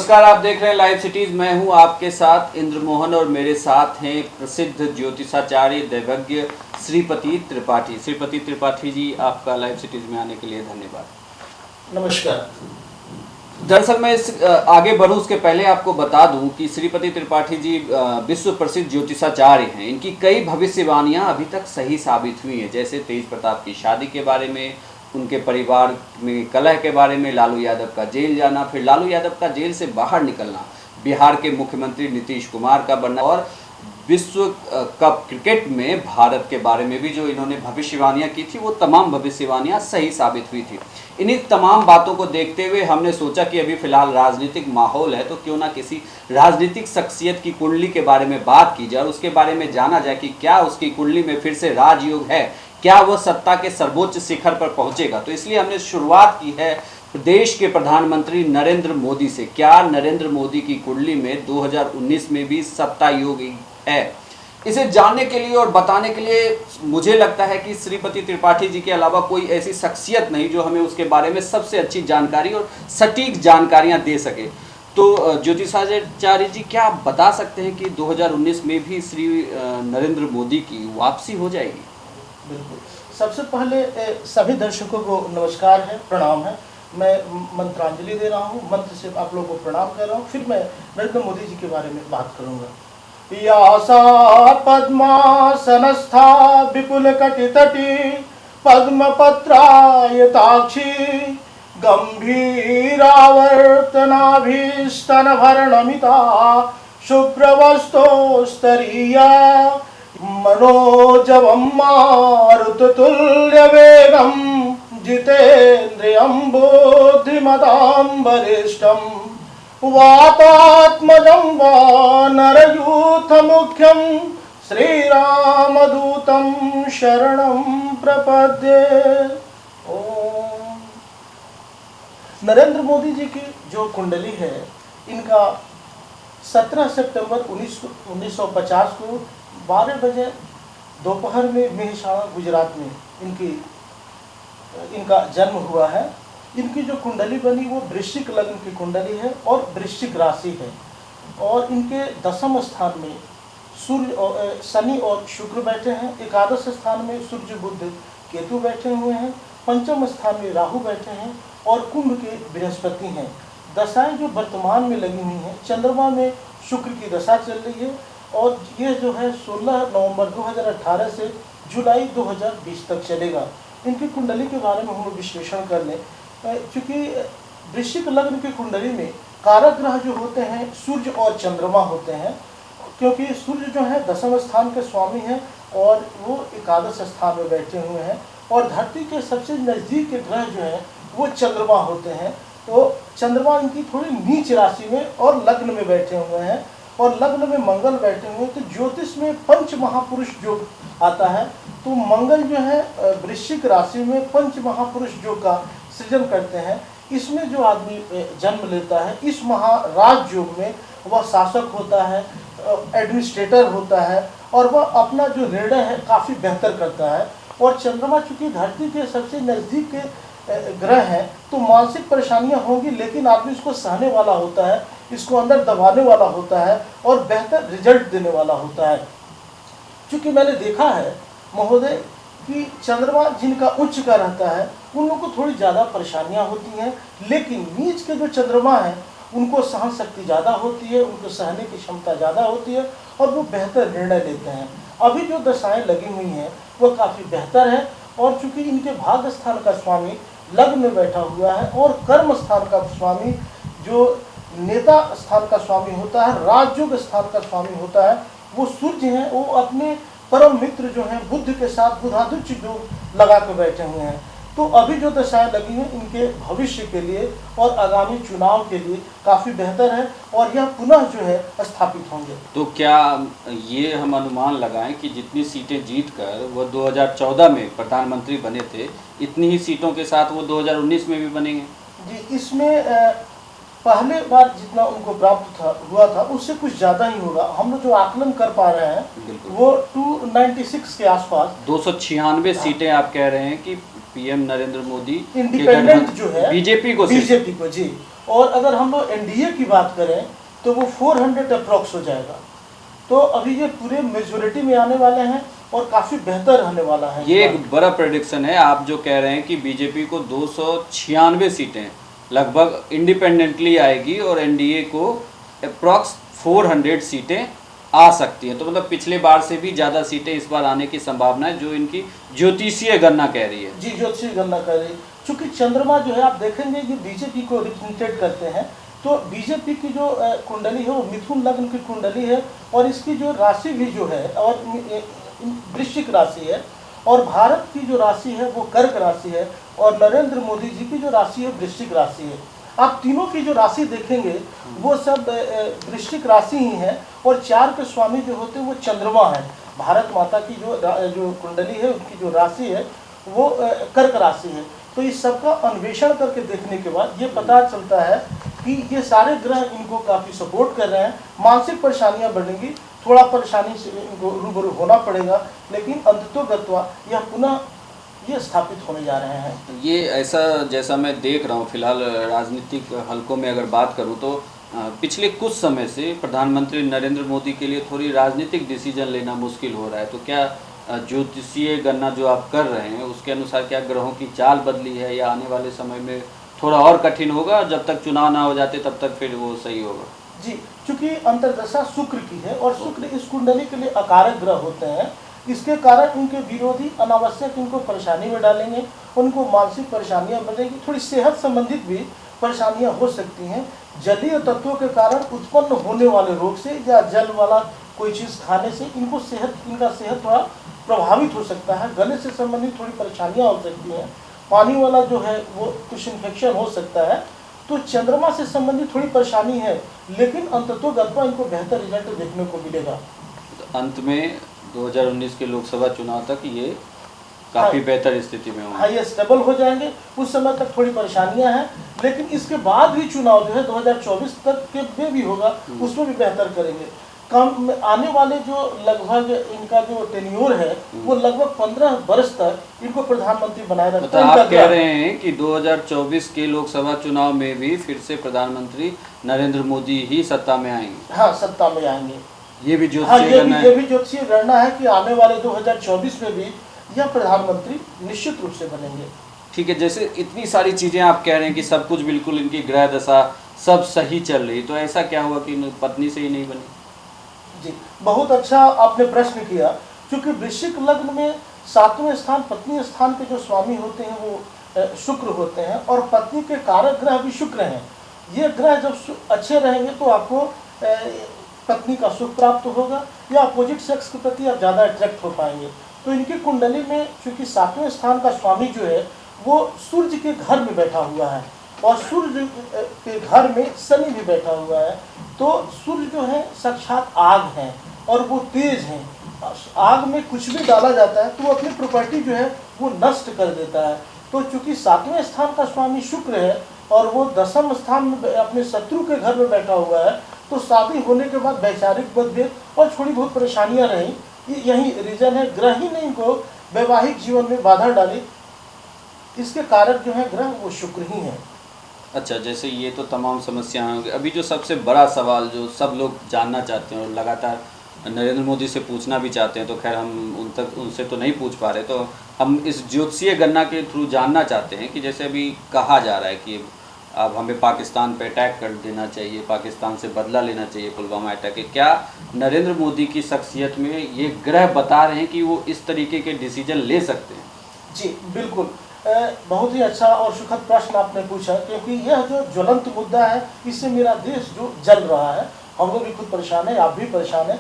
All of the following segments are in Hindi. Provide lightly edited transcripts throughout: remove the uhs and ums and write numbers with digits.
नमस्कार, आप देख रहे हैं लाइव सिटीज। मैं हूं आपके साथ इंद्र मोहन और मेरे साथ हैं प्रसिद्ध ज्योतिषाचार्य दैवज्ञ श्रीपति त्रिपाठी। श्रीपति त्रिपाठी जी, आपका लाइव सिटीज में आने के लिए धन्यवाद। नमस्कार। दरअसल मैं आगे बढ़ूं उसके पहले आपको बता दूं कि श्रीपति त्रिपाठी जी विश्व प्रसिद्ध ज्योतिषाचार्य हैं। इनकी कई भविष्यवाणियां अभी तक सही साबित हुई हैं, जैसे तेज प्रताप की शादी के बारे में, उनके परिवार में कलह के बारे में, लालू यादव का जेल जाना, फिर लालू यादव का जेल से बाहर निकलना, बिहार के मुख्यमंत्री नीतीश कुमार का बनना और विश्व कप क्रिकेट में भारत के बारे में भी जो इन्होंने भविष्यवाणियां की थी, वो तमाम भविष्यवाणियां सही साबित हुई थी। इन्हीं तमाम बातों को देखते हुए हमने सोचा कि अभी फिलहाल राजनीतिक माहौल है, तो क्यों ना किसी राजनीतिक शख्सियत की कुंडली के बारे में बात की जाए और उसके बारे में जाना जाए कि क्या उसकी कुंडली में फिर से राजयोग है, क्या वह सत्ता के सर्वोच्च शिखर पर पहुंचेगा। तो इसलिए हमने शुरुआत की है देश के प्रधानमंत्री नरेंद्र मोदी से। क्या नरेंद्र मोदी की कुंडली में 2019 में भी सत्ता योग है? इसे जानने के लिए और बताने के लिए मुझे लगता है कि श्रीपति त्रिपाठी जी के अलावा कोई ऐसी शख्सियत नहीं जो हमें उसके बारे में सबसे अच्छी जानकारी और सटीक जानकारियां दे सके। तो ज्योतिषाचार्य जी, क्या आप बता सकते हैं कि 2019 में भी श्री नरेंद्र मोदी की वापसी हो जाएगी? बिल्कुल। सबसे पहले सभी दर्शकों को नमस्कार है, प्रणाम है। मैं मंत्रांजलि दे रहा हूँ, मंत्र से आप लोगों को प्रणाम कर रहा हूँ। फिर मैं नरेंद्र मोदी जी के बारे में बात करूँगा। यासा पद्मासनस्था विपुल कटितटी पद्मपत्रायताक्षी गंभीरावर्तनाभीस्तनभरणमिता शुभ्रवस्तोस्तरीया मनोजवं मारुततुल्यवेगं जितेन्द्रियं बुद्धिमतां वरिष्ठं वातात्मजं वानरयूथमुख्यं श्रीरामदूतं शरणं प्रपद्ये। ओम। नरेंद्र मोदी जी की जो कुंडली है, इनका 17 सितंबर 1950 को 12 बजे दोपहर में मेहसाणा गुजरात में इनका जन्म हुआ है। इनकी जो कुंडली बनी वो वृश्चिक लग्न की कुंडली है और वृश्चिक राशि है। और इनके दशम स्थान में सूर्य शनि और शुक्र बैठे हैं। एकादश स्थान में सूर्य बुध केतु बैठे हुए हैं। पंचम स्थान में राहु बैठे हैं और कुंभ के बृहस्पति हैं। दशाएं जो वर्तमान में लगी हुई हैं, चंद्रमा में शुक्र की दशा चल रही है और ये जो है 16 नवंबर 2018 से जुलाई 2020 तक चलेगा। इनकी कुंडली के बारे में हम विश्लेषण कर लें। चूँकि वृश्चिक लग्न की कुंडली में कारक ग्रह जो होते हैं सूर्य और चंद्रमा होते हैं, क्योंकि सूर्य जो है दशम स्थान के स्वामी हैं और वो एकादश स्थान में बैठे हुए हैं। और धरती के सबसे नज़दीक के ग्रह जो हैं वो चंद्रमा होते हैं। तो चंद्रमा इनकी थोड़ी नीच राशि में और लग्न में बैठे हुए हैं और लग्न में मंगल बैठे हुए हैं। तो ज्योतिष में पंच महापुरुष योग आता है। तो मंगल जो है वृश्चिक राशि में पंच महापुरुष योग का सृजन करते हैं। इसमें जो आदमी जन्म लेता है, इस महाराज योग में वह शासक होता है, एडमिनिस्ट्रेटर होता है और वह अपना जो निर्णय है काफ़ी बेहतर करता है। और चंद्रमा चूँकि धरती के सबसे नज़दीक के ग्रह हैं, तो मानसिक परेशानियां होंगी, लेकिन आदमी इसको सहने वाला होता है, इसको अंदर दबाने वाला होता है और बेहतर रिजल्ट देने वाला होता है। क्योंकि मैंने देखा है महोदय कि चंद्रमा जिनका उच्च का रहता है उन लोगों को थोड़ी ज़्यादा परेशानियां होती हैं, लेकिन नीच के जो चंद्रमा हैं उनको सहन शक्ति ज़्यादा होती है, उनको सहने की क्षमता ज़्यादा होती है और वो बेहतर निर्णय लेते हैं। अभी जो दशाएँ लगी हुई हैं वो काफ़ी बेहतर है। और चूँकि इनके भाग्य स्थान का स्वामी लग्न में बैठा हुआ है और कर्म स्थान का स्वामी जो नेता स्थान का स्वामी होता है, राजयोग स्थान का स्वामी होता है, वो सूर्य हैं। वो अपने परम मित्र जो हैं बुध के साथ बुधादित्य योग लगा के बैठे हुए हैं। तो अभी जो दशाएं लगी हैं इनके भविष्य के लिए और आगामी चुनाव के लिए काफ़ी बेहतर है और यह पुनः जो है स्थापित होंगे। तो क्या ये हम अनुमान लगाएं कि जितनी सीटें जीतकर वो 2014 में प्रधानमंत्री बने थे, इतनी ही सीटों के साथ वो 2019 में भी बनेंगे? जी, इसमें पहले बार जितना उनको प्राप्त हुआ था उससे कुछ ज़्यादा ही होगा। हम लोग जो आकलन कर पा रहे हैं वो 296 के आसपास, 296 सीटें आप कह रहे हैं कि पीएम नरेंद्र मोदी इंडिपेंडेंट जो है बीजेपी को बीजेपी को जी। और अगर हम लोग एनडीए की बात करें तो वो 400 अप्रॉक्स हो जाएगा। तो अभी ये पूरे मेजोरिटी में आने वाले हैं और काफ़ी बेहतर रहने वाला है। ये एक बड़ा प्रेडिक्शन है। आप जो कह रहे हैं कि बीजेपी को 296 सीटें लगभग इंडिपेंडेंटली आएगी और एनडीए को अप्रॉक्स 400 सीटें आ सकती हैं, तो मतलब पिछले बार से भी ज़्यादा सीटें इस बार आने की संभावना है, जो इनकी ज्योतिषीय गणना कह रही है। जी, ज्योतिषीय गणना कह रही है। चूंकि चंद्रमा जो है आप देखेंगे ये बीजेपी को रिप्रेजेंटेट करते हैं, तो बीजेपी की जो कुंडली है वो मिथुन लग्न की कुंडली है और इसकी जो राशि भी जो है और वृश्चिक राशि है, और भारत की जो राशि है वो कर्क राशि है, और नरेंद्र मोदी जी की जो राशि है वृश्चिक राशि है। आप तीनों की जो राशि देखेंगे वो सब वृश्चिक राशि ही है, और 4 के स्वामी जो होते हैं वो चंद्रमा है। भारत माता की जो कुंडली है उनकी जो राशि है वो कर्क राशि है। तो इस सब का अन्वेषण करके देखने के बाद ये पता चलता है कि ये सारे ग्रह इनको काफ़ी सपोर्ट कर रहे हैं। मानसिक परेशानियां बढ़ेंगी, थोड़ा परेशानी से इनको रूबरू होना पड़ेगा, लेकिन अंततोगत्वा यह पुनः ये स्थापित होने जा रहे हैं। ये ऐसा जैसा मैं देख रहा हूँ फिलहाल राजनीतिक हलकों में अगर बात करूँ तो पिछले कुछ समय से प्रधानमंत्री नरेंद्र मोदी के लिए थोड़ी राजनीतिक डिसीजन लेना मुश्किल हो रहा है। तो क्या ज्योतिषीय गणना जो आप कर रहे हैं उसके अनुसार क्या ग्रहों की चाल बदली है, या आने वाले समय में थोड़ा और कठिन होगा, जब तक चुनाव ना हो जाते तब तक फिर वो सही होगा? जी, चूंकि अंतर्दशा शुक्र की है और शुक्र इस कुंडली के लिए अकारक ग्रह होते हैं, इसके कारण इनके विरोधी अनावश्यक इनको परेशानी में डालेंगे, उनको मानसिक परेशानियां बढ़ेंगी, थोड़ी सेहत संबंधित भी परेशानियां हो सकती हैं। जलीय तत्वों के कारण उत्पन्न होने वाले रोग से या जल वाला कोई चीज़ खाने से इनका सेहत थोड़ा प्रभावित हो सकता है। गले से संबंधित थोड़ी परेशानियां हो सकती हैं, पानी वाला जो है वो कुछ इन्फेक्शन हो सकता है। तो चंद्रमा से संबंधित थोड़ी परेशानी है, लेकिन अंततोगत्वा इनको बेहतर रिजल्ट देखने को मिलेगा। तो अंत में 2019 के लोकसभा चुनाव तक ये काफ़ी बेहतर स्थिति में होंगे। हाँ, ये स्टेबल हो जाएंगे। उस समय तक थोड़ी परेशानियां हैं, लेकिन इसके बाद भी चुनाव जो है 2024 तक के में भी होगा, उसमें भी बेहतर करेंगे। कम आने वाले जो लगभग इनका जो टेन्योर है वो लगभग 15 वर्ष तक इनको प्रधानमंत्री बनाए रखते हैं। मतलब आप कह रहे हैं कि 2024 के लोकसभा चुनाव में भी फिर से प्रधानमंत्री नरेंद्र मोदी ही सत्ता में आएंगे? हाँ, सत्ता में आएंगे। ये भी ज्योतिषीय गणना है कि आने वाले 2024 में भी यह प्रधानमंत्री निश्चित रूप से बनेंगे। ठीक है, जैसे इतनी सारी चीजें आप कह रहे हैं कि सब कुछ बिल्कुल इनकी ग्रह दशा सब सही चल रही, तो ऐसा क्या हुआ कि पत्नी से ही नहीं बनी? जी, बहुत अच्छा आपने प्रश्न किया। क्योंकि वृश्चिक लग्न में 7वें स्थान पत्नी स्थान के जो स्वामी होते हैं वो शुक्र होते हैं, और पत्नी के कारक ग्रह भी शुक्र हैं। ये ग्रह जब अच्छे रहेंगे तो आपको पत्नी का सुख प्राप्त होगा, या अपोजिट सेक्स के प्रति आप ज़्यादा अट्रैक्ट हो पाएंगे। तो इनकी कुंडली में चूँकि 7वें स्थान का स्वामी जो है वो सूर्य के घर में बैठा हुआ है, और सूर्य के घर में शनि भी बैठा हुआ है। तो सूर्य जो है साक्षात आग है और वो तेज है। आग में कुछ भी डाला जाता है तो वो अपनी प्रॉपर्टी जो है वो नष्ट कर देता है। तो चूंकि 7वें स्थान का स्वामी शुक्र है और वो 10वें स्थान में अपने शत्रु के घर में बैठा हुआ है, तो शादी होने के बाद वैचारिक मतभेद और थोड़ी बहुत परेशानियां रही। यही रीजन है, ग्रह ही ने इनको वैवाहिक जीवन में बाधा डाली। इसके कारक जो है ग्रह वो शुक्र ही है। अच्छा, जैसे ये तो तमाम समस्याएं होंगी। अभी जो सबसे बड़ा सवाल जो सब लोग जानना चाहते हैं और लगातार नरेंद्र मोदी से पूछना भी चाहते हैं, तो खैर हम उनसे तो नहीं पूछ पा रहे, तो हम इस ज्योतिषीय गणना के थ्रू जानना चाहते हैं कि जैसे अभी कहा जा रहा है कि अब हमें पाकिस्तान पे अटैक कर देना चाहिए, पाकिस्तान से बदला लेना चाहिए पुलवामा अटैक। क्या नरेंद्र मोदी की शख्सियत में ये ग्रह बता रहे हैं कि वो इस तरीके के डिसीजन ले सकते हैं? जी बिल्कुल, बहुत ही अच्छा और सुखद प्रश्न आपने पूछा, क्योंकि यह जो ज्वलंत मुद्दा है इससे मेरा देश जो जल रहा है, हम लोग भी खुद परेशान है, आप भी परेशान है।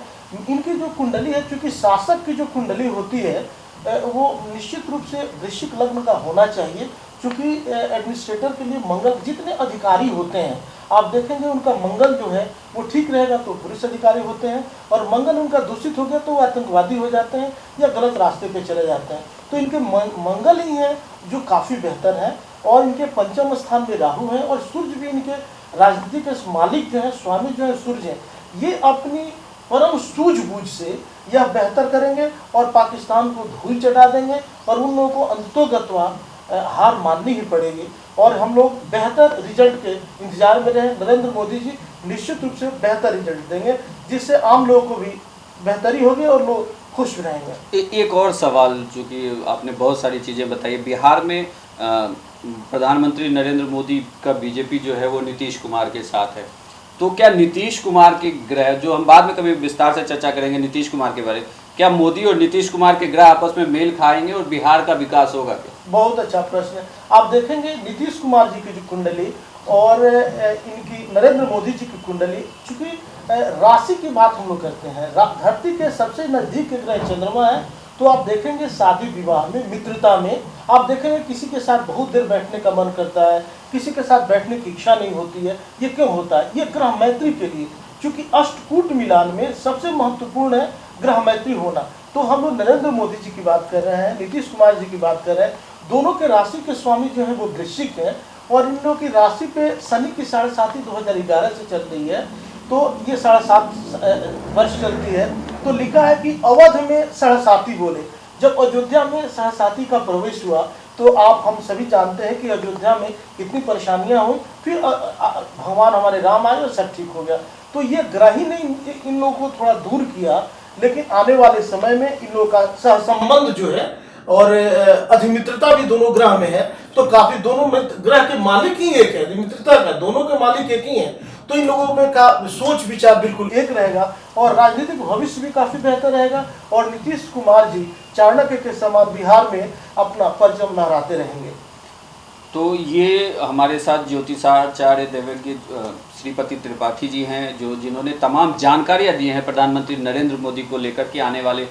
इनकी जो कुंडली है, क्योंकि शासक की जो कुंडली होती है वो निश्चित रूप से वृश्चिक लग्न का होना चाहिए। क्योंकि एडमिनिस्ट्रेटर के लिए मंगल, जितने अधिकारी होते हैं आप देखेंगे उनका मंगल जो है वो ठीक रहेगा तो पुलिस अधिकारी होते हैं, और मंगल उनका दूषित हो गया तो वो आतंकवादी हो जाते हैं या गलत रास्ते पे चले जाते हैं। तो इनके मंगल ही है जो काफ़ी बेहतर है, और इनके पंचम स्थान में राहु है, और सूर्य भी इनके राजनीति के मालिक जो है, स्वामी जो है सूर्य है। ये अपनी परम सूझबूझ से यह बेहतर करेंगे और पाकिस्तान को धूल चटा देंगे, और उन लोगों को अंततोगत्वा हार माननी ही पड़ेगी और हम लोग बेहतर रिजल्ट के इंतजार में रहें। नरेंद्र मोदी जी निश्चित रूप से बेहतर रिजल्ट देंगे, जिससे आम लोगों को भी बेहतरी होगी और लोग खुश रहेंगे। एक और सवाल, जो कि आपने बहुत सारी चीज़ें बताई, बिहार में प्रधानमंत्री नरेंद्र मोदी का बीजेपी जो है वो नीतीश कुमार के साथ है, तो क्या नीतीश कुमार के ग्रह, जो हम बाद में कभी विस्तार से चर्चा करेंगे नीतीश कुमार के बारे में, क्या मोदी और नीतीश कुमार के ग्रह आपस में मेल खाएंगे और बिहार का विकास होगा क्या? बहुत अच्छा प्रश्न है। आप देखेंगे नीतीश कुमार जी की जो कुंडली और इनकी नरेंद्र मोदी जी की कुंडली, चूंकि राशि की बात हम लोग करते हैं, धरती के सबसे नजदीक के ग्रह चंद्रमा है, तो आप देखेंगे शादी विवाह में, मित्रता में, आप देखेंगे किसी के साथ बहुत देर बैठने का मन करता है, किसी के साथ बैठने की इच्छा नहीं होती है। ये क्यों होता है? ये ग्रह मैत्री के लिए, क्योंकि अष्टकूट मिलान में सबसे महत्वपूर्ण है ग्रह मैत्री होना। तो हम लोग नरेंद्र मोदी जी की बात कर रहे हैं, नीतीश कुमार जी की बात कर रहे हैं, दोनों के राशि के स्वामी जो है वो वृश्चिक है और इन लोगों की राशि पे शनि की 7.5 2011 से चल रही है, तो ये 7.5 वर्ष चलती है। तो लिखा है कि अवध में 7.5 बोले। जब अयोध्या में 7.5 का प्रवेश हुआ तो आप हम सभी जानते हैं कि अयोध्या में कितनी परेशानियां हुई, फिर भगवान हमारे राम आए और सब ठीक हो गया। तो ये ग्रह ही ने इन लोगों को थोड़ा दूर किया, लेकिन आने वाले समय में इन लोगों का सहसंबंध जो है और अधिमित्रता भी दोनों ग्रह में है, तो काफी दोनों ग्रह के मालिक ही एक है, अधिमित्रता का दोनों के मालिक एक ही हैं। तो इन लोगों में का सोच विचार बिल्कुल एक रहेगा और राजनीतिक भविष्य भी काफी बेहतर रहेगा और नीतीश कुमार जी चाणक्य के समान बिहार में अपना परचम लहराते रहेंगे। तो ये हमारे साथ ज्योतिषाचार्य देवज्ञ श्रीपति त्रिपाठी जी हैं, जिन्होंने तमाम जानकारियाँ दी हैं प्रधानमंत्री नरेंद्र मोदी को लेकर कि आने वाले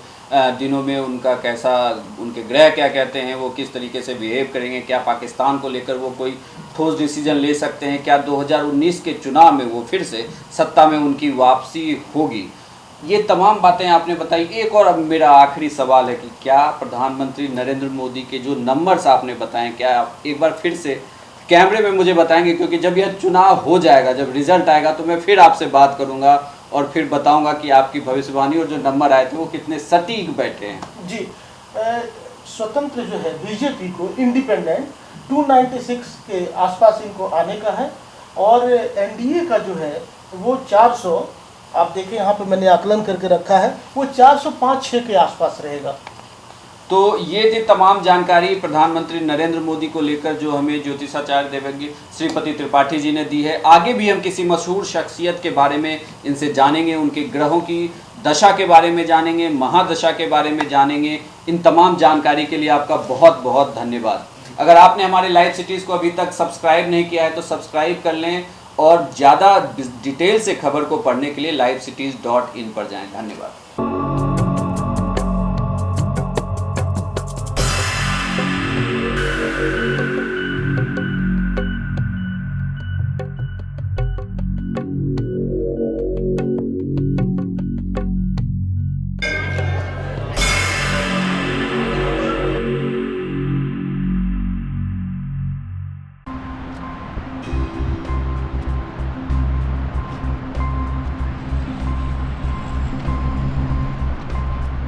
दिनों में उनका कैसा, उनके ग्रह क्या कहते हैं, वो किस तरीके से बिहेव करेंगे, क्या पाकिस्तान को लेकर वो कोई ठोस डिसीजन ले सकते हैं, क्या 2019 के चुनाव में वो फिर से सत्ता में उनकी वापसी होगी। ये तमाम बातें आपने बताई। एक और अब मेरा आखिरी सवाल है कि क्या प्रधानमंत्री नरेंद्र मोदी के जो नंबर्स आपने बताएं, क्या आप एक बार फिर से कैमरे में मुझे बताएंगे, क्योंकि जब यह चुनाव हो जाएगा, जब रिजल्ट आएगा, तो मैं फिर आपसे बात करूंगा और फिर बताऊंगा कि आपकी भविष्यवाणी और जो नंबर आए थे वो कितने सटीक बैठे हैं। जी, स्वतंत्र जो है बीजेपी को, इंडिपेंडेंट 296 के आसपास इनको आने का है और एनडीए का जो है वो 400, आप देखिए यहाँ पे मैंने आकलन करके रखा है, वो 405-6 के आसपास रहेगा। तो ये थी तमाम जानकारी प्रधानमंत्री नरेंद्र मोदी को लेकर जो हमें ज्योतिषाचार्य देवज्ञ श्रीपति त्रिपाठी जी ने दी है। आगे भी हम किसी मशहूर शख्सियत के बारे में इनसे जानेंगे, उनके ग्रहों की दशा के बारे में जानेंगे, महादशा के बारे में जानेंगे। इन तमाम जानकारी के लिए आपका बहुत बहुत धन्यवाद। अगर आपने हमारे लाइव सिटीज़ को अभी तक सब्सक्राइब नहीं किया है तो सब्सक्राइब कर लें और ज़्यादा डिटेल से खबर को पढ़ने के लिए livecities.in पर जाएं। धन्यवाद।